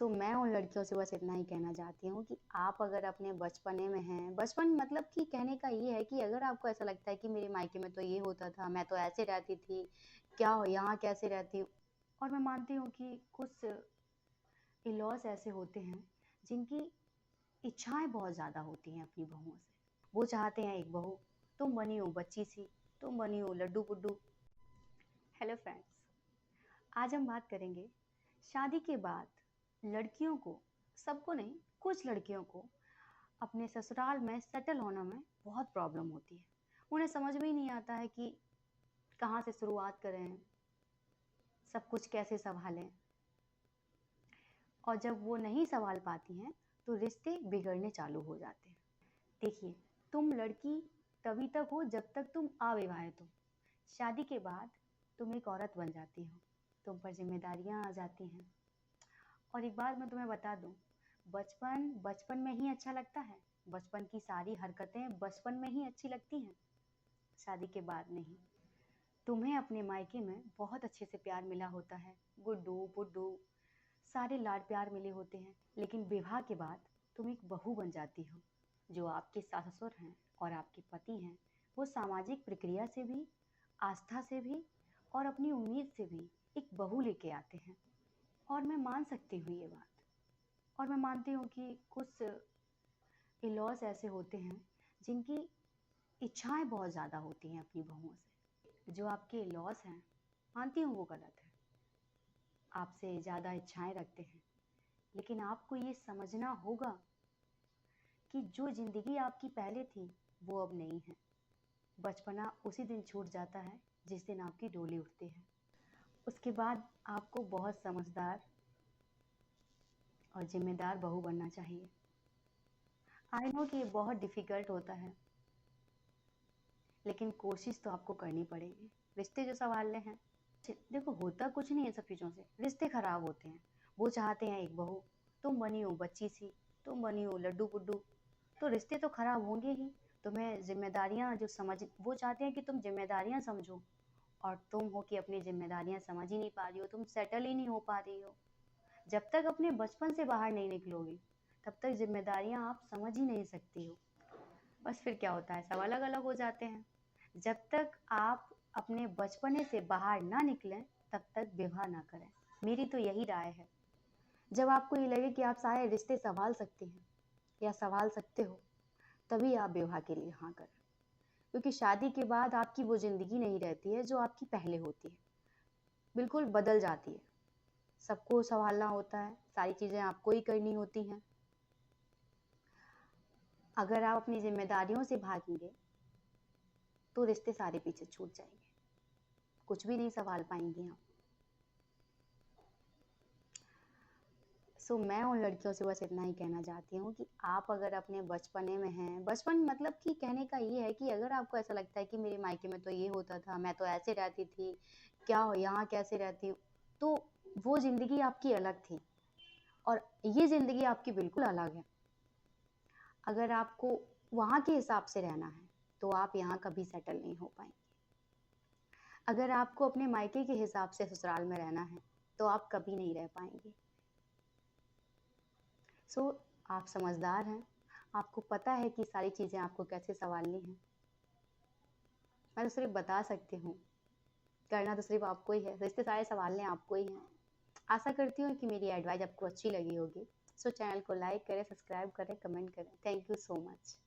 मैं उन लड़कियों से बस इतना ही कहना चाहती हूँ कि आप अगर अपने बचपने में हैं, बचपन मतलब कि कहने का ये है कि अगर आपको ऐसा लगता है कि मेरे मायके में तो ये होता था, मैं तो ऐसे रहती थी, क्या हो यहाँ कैसे रहती हूँ? और मैं मानती हूँ कि कुछ इन-लॉज़ ऐसे होते हैं, जिनकी इच्छाएँ बहुत ज़्यादा होती हैं अपनी बहुओं से। वो चाहते हैं एक बहू, तुम बनी हो बच्ची-सी, तुम बनी हो लड्डू-गुड्डू। हेलो फ्रेंड्स, आज हम बात करेंगे शादी के बाद लड़कियों को, सबको नहीं, कुछ लड़कियों को अपने ससुराल में सेटल होने में बहुत प्रॉब्लम होती है। उन्हें समझ में ही नहीं आता है कि कहाँ से शुरुआत करें, सब कुछ कैसे सँभालें। और जब वो नहीं सँभाल पाती हैं, तो रिश्ते बिगड़ने चालू हो जाते हैं। देखिए, तुम लड़की तभी तक हो जब तक तुम अविवाहित हो। शादी के बाद तुम एक औरत बन जाती हो, तुम पर ज़िम्मेदारियाँ आ जाती हैं। और एक बात मैं तुम्हें बता दूँ, बचपन बचपन में ही अच्छा लगता है। बचपन की सारी हरकतें बचपन में ही अच्छी लगती हैं, शादी के बाद नहीं। तुम्हें अपने मायके में बहुत अच्छे से प्यार मिला होता है, गुड्डू-पुड्डू, सारे लाड प्यार मिले होते हैं। लेकिन विवाह के बाद तुम एक बहू बन जाती हो। जो आपके सास-ससुर हैं और आपके पति हैं, वो सामाजिक प्रक्रिया से भी, आस्था से भी और अपनी उम्मीद से भी एक बहू लेके आते हैं। और मैं मान सकती हूँ ये बात। और मैं मानती हूँ कि कुछ इन-लॉज़ ऐसे होते हैं, जिनकी इच्छाएँ बहुत ज़्यादा होती हैं अपनी बहुओं से। जो आपके इन-लॉज़ हैं, मानती हूँ वो गलत है, आपसे ज़्यादा इच्छाएँ रखते हैं। लेकिन आपको ये समझना होगा कि जो ज़िंदगी आपकी पहले थी, वो अब नहीं है। बचपना उसी दिन छूट जाता है, जिस दिन आपकी डोली उठती है। उसके बाद आपको बहुत समझदार और ज़िम्मेदार बहू बनना चाहिए। आई नो कि ये बहुत डिफ़िकल्ट होता है, लेकिन कोशिश तो आपको करनी पड़ेगी। रिश्ते जो सँभालने हैं, देखो होता कुछ नहीं है सब चीज़ों से, रिश्ते ख़राब होते हैं। वो चाहते हैं एक बहू, तुम बनी हो बच्ची-सी, तुम बनी हो लड्डू-गुड्डू, तो रिश्ते तो ख़राब होंगे ही। तुम्हें ज़िम्मेदारियाँ जो समझ वो चाहते हैं कि तुम ज़िम्मेदारियाँ समझो, और तुम हो कि अपनी ज़िम्मेदारियाँ समझ ही नहीं पा रही हो, तुम सेटल ही नहीं हो पा रही हो। जब तक अपने बचपन से बाहर नहीं निकलोगी, तब तक ज़िम्मेदारियाँ आप समझ ही नहीं सकती हो। बस फिर क्या होता है, सब अलग-अलग हो जाते हैं। जब तक आप अपने बचपने से बाहर ना निकलें, तब तक विवाह ना करें। मेरी तो यही राय है। जब आपको ये लगे कि आप सारे रिश्ते सँभाल सकती हैं या सँभाल सकते हो, तभी आप विवाह के लिए हाँ करें। क्योंकि शादी के बाद आपकी वो ज़िंदगी नहीं रहती है जो आपकी पहले होती है। बिल्कुल बदल जाती है। सबको सँभालना होता है, सारी चीज़ें आपको ही करनी होती हैं। अगर आप अपनी ज़िम्मेदारियों से भागेंगे, तो रिश्ते सारे पीछे छूट जाएँगे। कुछ भी नहीं सँभाल पाएँगी आप। मैं उन लड़कियों से बस इतना ही कहना चाहती हूँ कि आप अगर अपने बचपने में हैं, बचपन मतलब कि कहने का ये है कि अगर आपको ऐसा लगता है कि मेरे मायके में तो ये होता था, मैं तो ऐसे रहती थी, क्या हो यहाँ कैसे रहती हूँ? तो वो ज़िंदगी आपकी अलग थी और ये ज़िंदगी आपकी बिल्कुल अलग है। अगर आपको वहाँ के हिसाब से रहना है, तो आप यहाँ कभी सेटल नहीं हो पाएँगे। अगर आपको अपने मायके के हिसाब से ससुराल में रहना है, तो आप कभी नहीं रह पाएँगे। सो आप समझदार हैं, आपको पता है कि सारी चीज़ें आपको कैसे सँभालनी हैं। मैं तो सिर्फ़ बता सकती हूँ, करना तो सिर्फ़ आपको ही है, रिश्ते सारे सँभालने आपको ही हैं। आशा करती हूँ कि मेरी एडवाइस आपको अच्छी लगी होगी। चैनल को लाइक करें, सब्सक्राइब करें, कमेंट करें। Thank you so much.